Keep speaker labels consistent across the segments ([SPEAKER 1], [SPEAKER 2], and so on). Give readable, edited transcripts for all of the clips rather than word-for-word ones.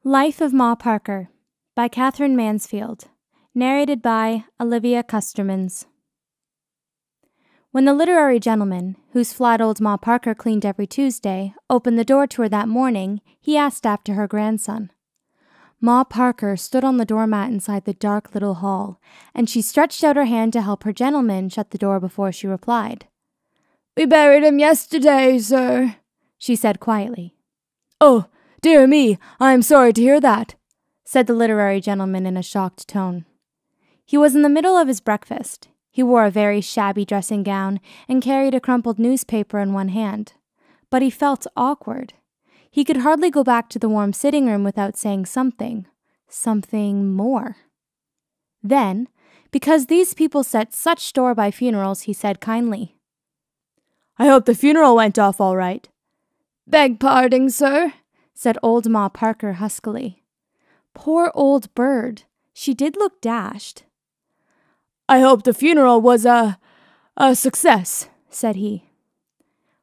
[SPEAKER 1] Life of Ma Parker by Katherine Mansfield. Narrated by Olivia Custermans. When the literary gentleman, whose flat old Ma Parker cleaned every Tuesday, opened the door to her that morning, he asked after her grandson. Ma Parker stood on the doormat inside the dark little hall, and she stretched out her hand to help her gentleman shut the door before she replied.
[SPEAKER 2] "We buried him yesterday, sir," she said quietly.
[SPEAKER 3] "Oh, dear me, I am sorry to hear that," said the literary gentleman in a shocked tone.
[SPEAKER 1] He was in the middle of his breakfast. He wore a very shabby dressing gown and carried a crumpled newspaper in one hand. But he felt awkward. He could hardly go back to the warm sitting room without saying something more. Then, because these people set such store by funerals, he said kindly,
[SPEAKER 3] "I hope the funeral went off all right."
[SPEAKER 2] "Beg pardon, sir,"
[SPEAKER 1] said old Ma Parker huskily. Poor old bird. She did look dashed.
[SPEAKER 3] "I hope the funeral was a success," said he.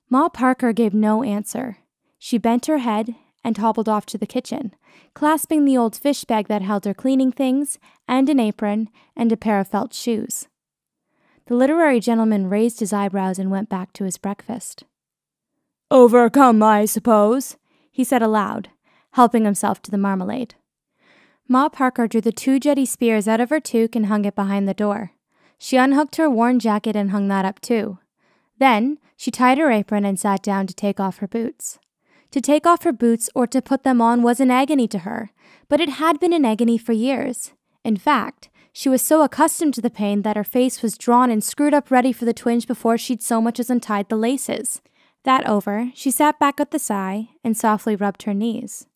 [SPEAKER 1] Ma Parker gave no answer. She bent her head and hobbled off to the kitchen, clasping the old fish bag that held her cleaning things, and an apron, and a pair of felt shoes. The literary gentleman raised his eyebrows and went back to his breakfast.
[SPEAKER 3] "Overcome, I suppose,"
[SPEAKER 1] he said aloud, helping himself to the marmalade. Ma Parker drew the 2 jetty spears out of her toque and hung it behind the door. She unhooked her worn jacket and hung that up too. Then she tied her apron and sat down to take off her boots. To take off her boots or to put them on was an agony to her, but it had been an agony for years. In fact, she was so accustomed to the pain that her face was drawn and screwed up ready for the twinge before she'd so much as untied the laces. That over, she sat back with a sigh and softly rubbed her knees.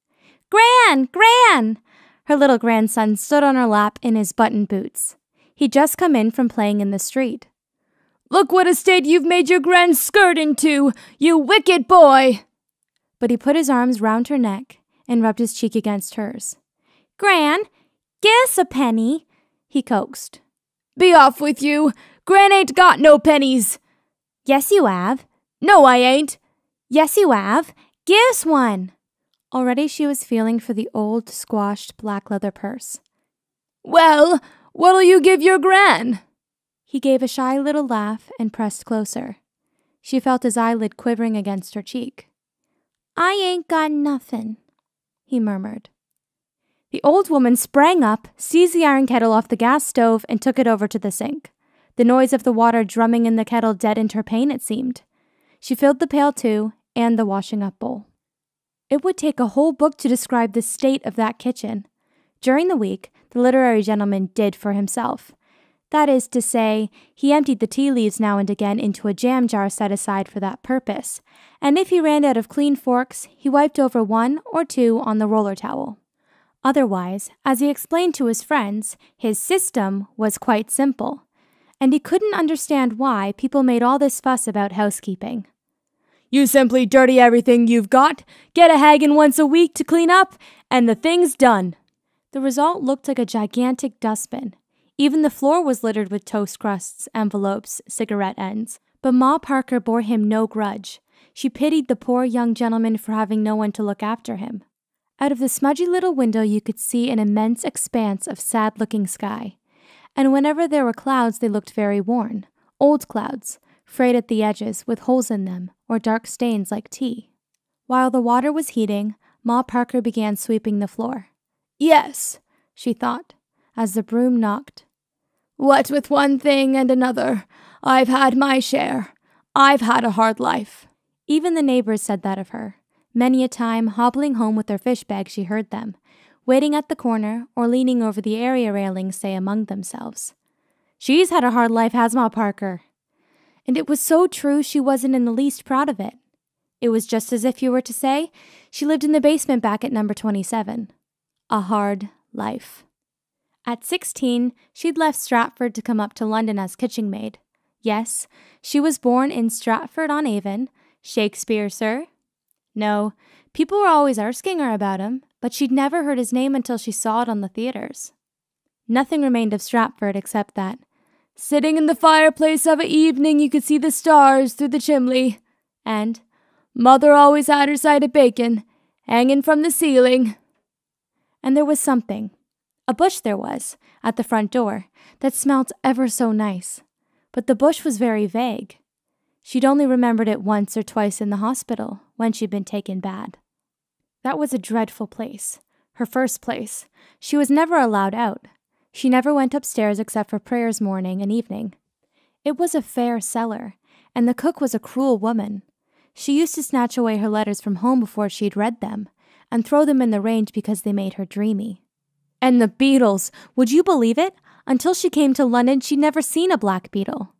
[SPEAKER 1] "Gran! Gran!" Her little grandson stood on her lap in his button boots. He'd just come in from playing in the street.
[SPEAKER 2] "Look what a state you've made your grand skirt into, you wicked boy!"
[SPEAKER 1] But he put his arms round her neck and rubbed his cheek against hers. "Gran, give us a penny," he coaxed.
[SPEAKER 2] "Be off with you! Gran ain't got no pennies!"
[SPEAKER 1] "Yes, you have."
[SPEAKER 2] "No, I ain't."
[SPEAKER 1] "Yes, you have. Give us one." Already she was feeling for the old, squashed black leather purse.
[SPEAKER 2] "Well, what'll you give your gran?"
[SPEAKER 1] He gave a shy little laugh and pressed closer. She felt his eyelid quivering against her cheek. "I ain't got nothin'," he murmured. The old woman sprang up, seized the iron kettle off the gas stove, and took it over to the sink. The noise of the water drumming in the kettle deadened her pain, it seemed. She filled the pail too, and the washing up bowl. It would take a whole book to describe the state of that kitchen. During the week, the literary gentleman did for himself. That is to say, he emptied the tea leaves now and again into a jam jar set aside for that purpose, and if he ran out of clean forks, he wiped over 1 or 2 on the roller towel. Otherwise, as he explained to his friends, his system was quite simple, and he couldn't understand why people made all this fuss about housekeeping.
[SPEAKER 3] "You simply dirty everything you've got, get a haggin once a week to clean up, and the thing's done."
[SPEAKER 1] The result looked like a gigantic dustbin. Even the floor was littered with toast crusts, envelopes, cigarette ends. But Ma Parker bore him no grudge. She pitied the poor young gentleman for having no one to look after him. Out of the smudgy little window you could see an immense expanse of sad-looking sky. And whenever there were clouds, they looked very worn. Old clouds, frayed at the edges, with holes in them, or dark stains like tea. While the water was heating, Ma Parker began sweeping the floor.
[SPEAKER 2] "Yes,"
[SPEAKER 1] she thought, as the broom knocked.
[SPEAKER 2] "What with one thing and another, I've had my share. I've had a hard life."
[SPEAKER 1] Even the neighbors said that of her. Many a time, hobbling home with their fish bag, she heard them, waiting at the corner or leaning over the area railing, say among themselves, "She's had a hard life, has Ma Parker." And it was so true she wasn't in the least proud of it. It was just as if you were to say she lived in the basement back at number 27. A hard life. At 16, she'd left Stratford to come up to London as kitchen maid. Yes, she was born in Stratford-on-Avon. Shakespeare, sir? No, people were always asking her about him, but she'd never heard his name until she saw it on the theaters. Nothing remained of Stratford except that,
[SPEAKER 2] "Sitting in the fireplace of a evening you could see the stars through the chimney," and "Mother always had her side of bacon, hanging from the ceiling."
[SPEAKER 1] And there was something, a bush there was, at the front door, that smelt ever so nice. But the bush was very vague. She'd only remembered it once or twice in the hospital, when she'd been taken bad. That was a dreadful place. Her first place. She was never allowed out. She never went upstairs except for prayers morning and evening. It was a fair cellar, and the cook was a cruel woman. She used to snatch away her letters from home before she'd read them, and throw them in the range because they made her dreamy. And the beetles! Would you believe it? Until she came to London, she'd never seen a black beetle.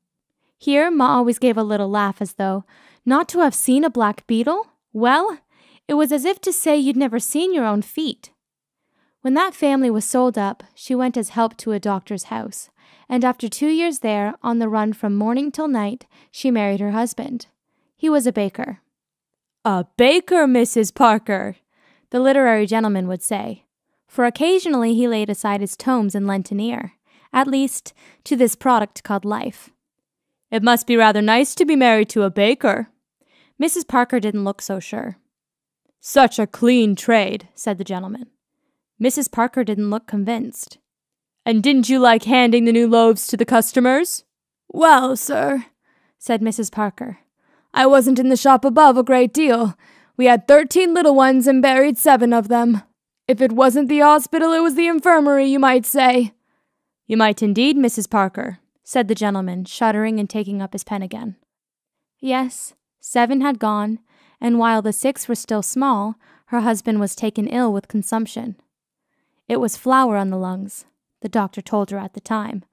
[SPEAKER 1] Here, Ma always gave a little laugh as though, not to have seen a black beetle? Well, it was as if to say you'd never seen your own feet. When that family was sold up, she went as help to a doctor's house, and after 2 years there, on the run from morning till night, she married her husband. He was a baker.
[SPEAKER 3] "A baker, Mrs. Parker,"
[SPEAKER 1] the literary gentleman would say, for occasionally he laid aside his tomes and lent an ear, at least to this product called life.
[SPEAKER 3] "It must be rather nice to be married to a baker."
[SPEAKER 1] Mrs. Parker didn't look so sure.
[SPEAKER 3] "Such a clean trade," said the gentleman.
[SPEAKER 1] Mrs. Parker didn't look convinced.
[SPEAKER 3] "And didn't you like handing the new loaves to the customers?"
[SPEAKER 2] "Well, sir,"
[SPEAKER 1] said Mrs. Parker,
[SPEAKER 2] "I wasn't in the shop above a great deal. We had 13 little ones and buried 7 of them. If it wasn't the hospital, it was the infirmary, you might say."
[SPEAKER 3] "You might indeed, Mrs. Parker,"
[SPEAKER 1] said the gentleman, shuddering and taking up his pen again. Yes, 7 had gone, and while the 6 were still small, her husband was taken ill with consumption. It was flour on the lungs, the doctor told her at the time.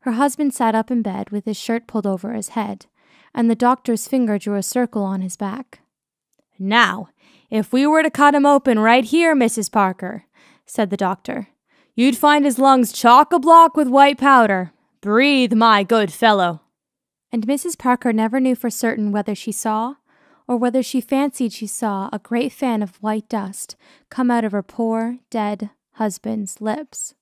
[SPEAKER 1] Her husband sat up in bed with his shirt pulled over his head, and the doctor's finger drew a circle on his back.
[SPEAKER 3] "Now, if we were to cut him open right here, Mrs. Parker," said the doctor, "you'd find his lungs chock-a-block with white powder. Breathe, my good fellow."
[SPEAKER 1] And Mrs. Parker never knew for certain whether she saw, or whether she fancied she saw, a great fan of white dust come out of her poor, dead husband's lips.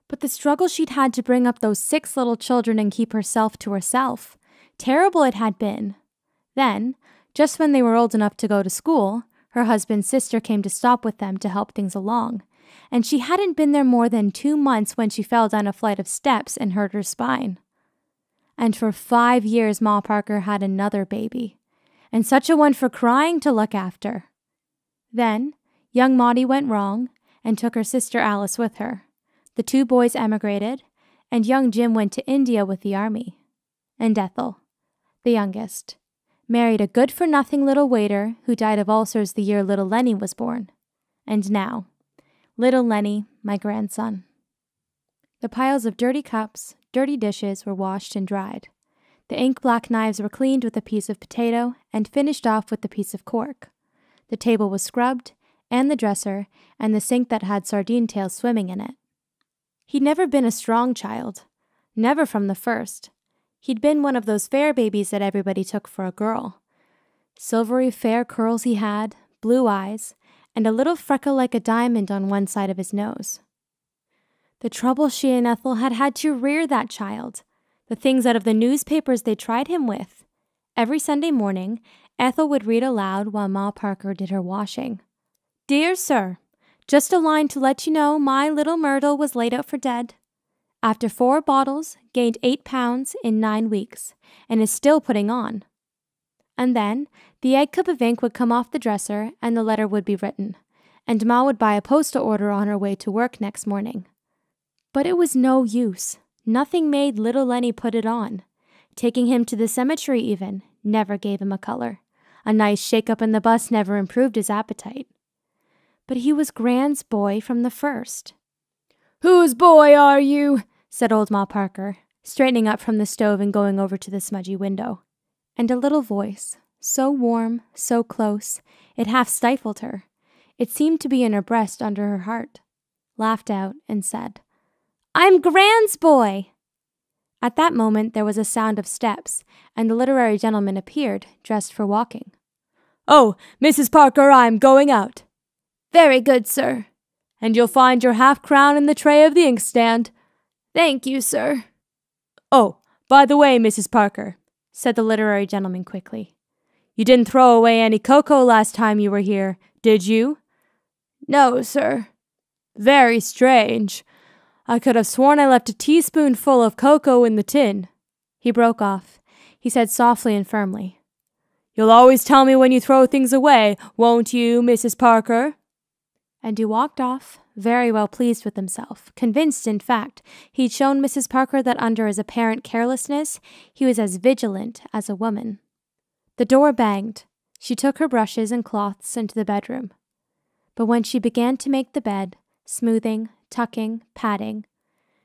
[SPEAKER 1] But the struggle she'd had to bring up those 6 little children and keep herself to herself, terrible it had been. Then, just when they were old enough to go to school, her husband's sister came to stop with them to help things along, and she hadn't been there more than 2 months when she fell down a flight of steps and hurt her spine. And for 5 years Ma Parker had another baby, and such a one for crying to look after. Then, young Maudie went wrong and took her sister Alice with her. The 2 boys emigrated, and young Jim went to India with the army. And Ethel, the youngest, married a good-for-nothing little waiter who died of ulcers the year little Lenny was born. And now, little Lenny, my grandson. The piles of dirty cups, dirty dishes were washed and dried. The ink-black knives were cleaned with a piece of potato and finished off with a piece of cork. The table was scrubbed, and the dresser, and the sink that had sardine tails swimming in it. He'd never been a strong child. Never from the first. He'd been one of those fair babies that everybody took for a girl. Silvery fair curls he had, blue eyes, and a little freckle like a diamond on one side of his nose. The trouble she and Ethel had had to rear that child. The things out of the newspapers they tried him with. Every Sunday morning, Ethel would read aloud while Ma Parker did her washing. "Dear Sir, just a line to let you know my little Myrtle was laid out for dead. After 4 bottles, gained 8 pounds in 9 weeks, and is still putting on." And then the egg cup of ink would come off the dresser and the letter would be written, and Ma would buy a postal order on her way to work next morning. But it was no use. Nothing made little Lenny put it on. Taking him to the cemetery even never gave him a color. A nice shake-up in the bus never improved his appetite. But he was Gran's boy from the first.
[SPEAKER 2] "Whose boy are you?"
[SPEAKER 1] said old Ma Parker, straightening up from the stove and going over to the smudgy window. And a little voice, so warm, so close, it half stifled her. It seemed to be in her breast under her heart. Laughed out and said, "I'm Gran's boy!" At that moment there was a sound of steps, and the literary gentleman appeared, dressed for walking.
[SPEAKER 3] "Oh, Mrs. Parker, I'm going out."
[SPEAKER 2] "Very good, sir."
[SPEAKER 3] "And you'll find your half-crown in the tray of the inkstand."
[SPEAKER 2] "Thank you, sir."
[SPEAKER 3] "Oh, by the way, Mrs. Parker," said the literary gentleman quickly, "you didn't throw away any cocoa last time you were here, did you?"
[SPEAKER 2] No, sir.
[SPEAKER 3] Very strange. I could have sworn I left a teaspoonful of cocoa in the tin." He broke off. He said softly and firmly, "You'll always tell me when you throw things away, won't you, Mrs. Parker?" And he walked off, very well pleased with himself, convinced, in fact, he'd shown Mrs. Parker that under his apparent carelessness, he was as vigilant as a woman. The door banged. She took her brushes and cloths into the bedroom. But when she began to make the bed, smoothing, tucking, patting,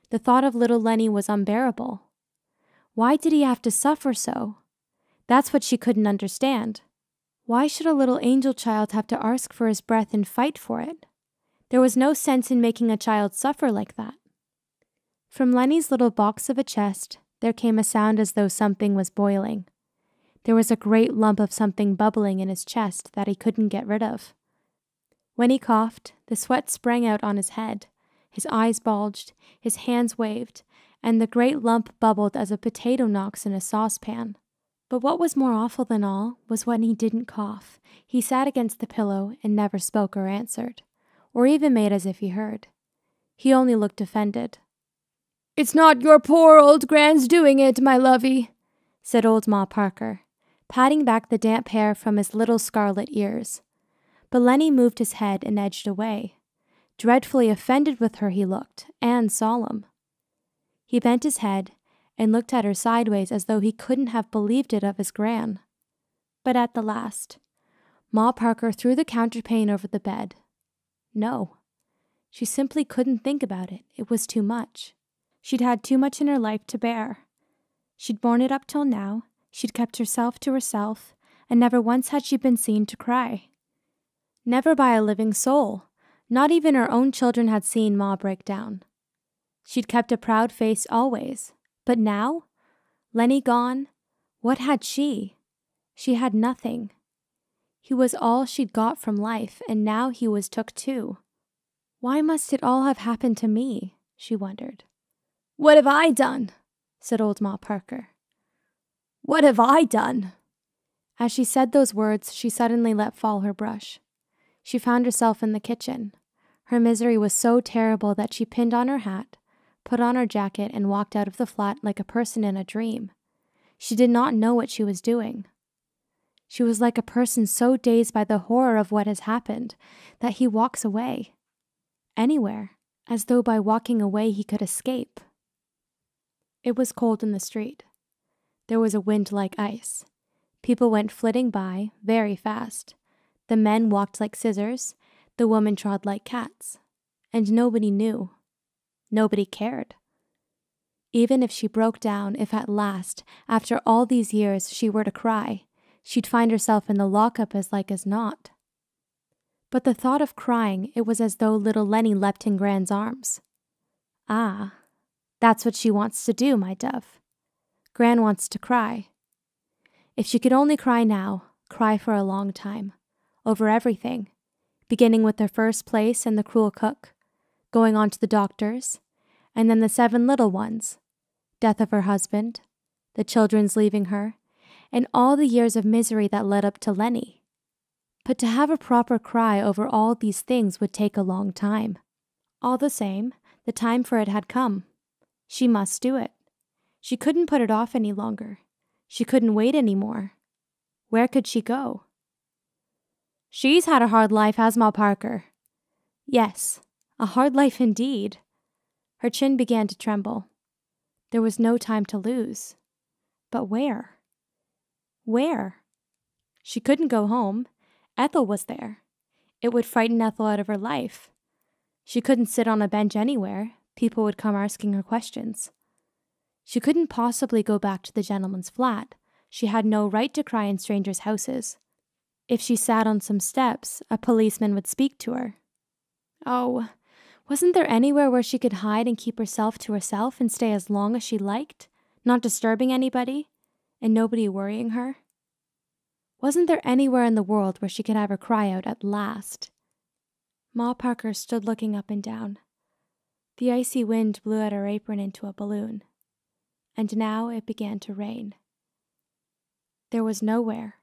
[SPEAKER 3] the thought of little Lenny was unbearable. Why did he have to suffer so? That's what she couldn't understand. Why should a little angel child have to ask for his breath and fight for it? There was no sense in making a child suffer like that. From Lenny's little box of a chest, there came a sound as though something was boiling. There was a great lump of something bubbling in his chest that he couldn't get rid of. When he coughed, the sweat sprang out on his head, his eyes bulged, his hands waved, and the great lump bubbled as a potato knocks in a saucepan. But what was more awful than all was when he didn't cough. He sat against the pillow and never spoke or answered, or even made as if he heard. He only looked offended.
[SPEAKER 2] "It's not your poor old Gran's doing it, my lovey,"
[SPEAKER 1] said old Ma Parker, patting back the damp hair from his little scarlet ears. But Lenny moved his head and edged away. Dreadfully offended with her he looked, and solemn. He bent his head and looked at her sideways as though he couldn't have believed it of his Gran. But at the last, Ma Parker threw the counterpane over the bed. No, she simply couldn't think about it. It was too much. She'd had too much in her life to bear. She'd borne it up till now, she'd kept herself to herself, and never once had she been seen to cry. Never by a living soul. Not even her own children had seen Ma break down. She'd kept a proud face always. But now? Lenny gone? What had she? She had nothing. He was all she'd got from life, and now he was took too. Why must it all have happened to me? She wondered.
[SPEAKER 2] "What have I done?"
[SPEAKER 1] said old Ma Parker.
[SPEAKER 2] "What have I done?"
[SPEAKER 1] As she said those words, she suddenly let fall her brush. She found herself in the kitchen. Her misery was so terrible that she pinned on her hat, put on her jacket, and walked out of the flat like a person in a dream. She did not know what she was doing. She was like a person so dazed by the horror of what has happened that he walks away. Anywhere, as though by walking away he could escape. It was cold in the street. There was a wind like ice. People went flitting by, very fast. The men walked like scissors, the women trod like cats. And nobody knew. Nobody cared. Even if she broke down, if at last, after all these years, she were to cry, she'd find herself in the lockup as like as not. But the thought of crying, it was as though little Lenny leapt in Gran's arms. Ah, that's what she wants to do, my dove. Gran wants to cry. If she could only cry now, cry for a long time, over everything, beginning with her first place and the cruel cook, going on to the doctors, and then the 7 little ones, death of her husband, the children's leaving her, and all the years of misery that led up to Lenny. But to have a proper cry over all these things would take a long time. All the same, the time for it had come. She must do it. She couldn't put it off any longer. She couldn't wait any more. Where could she go? She's had a hard life, has Ma Parker. Yes, a hard life indeed. Her chin began to tremble. There was no time to lose. But where? Where? She couldn't go home. Ethel was there. It would frighten Ethel out of her life. She couldn't sit on a bench anywhere. People would come asking her questions. She couldn't possibly go back to the gentleman's flat. She had no right to cry in strangers' houses. If she sat on some steps, a policeman would speak to her. Oh, wasn't there anywhere where she could hide and keep herself to herself and stay as long as she liked, not disturbing anybody, and nobody worrying her? Wasn't there anywhere in the world where she could have her cry out at last? Ma Parker stood looking up and down. The icy wind blew out her apron into a balloon, and now it began to rain. There was nowhere.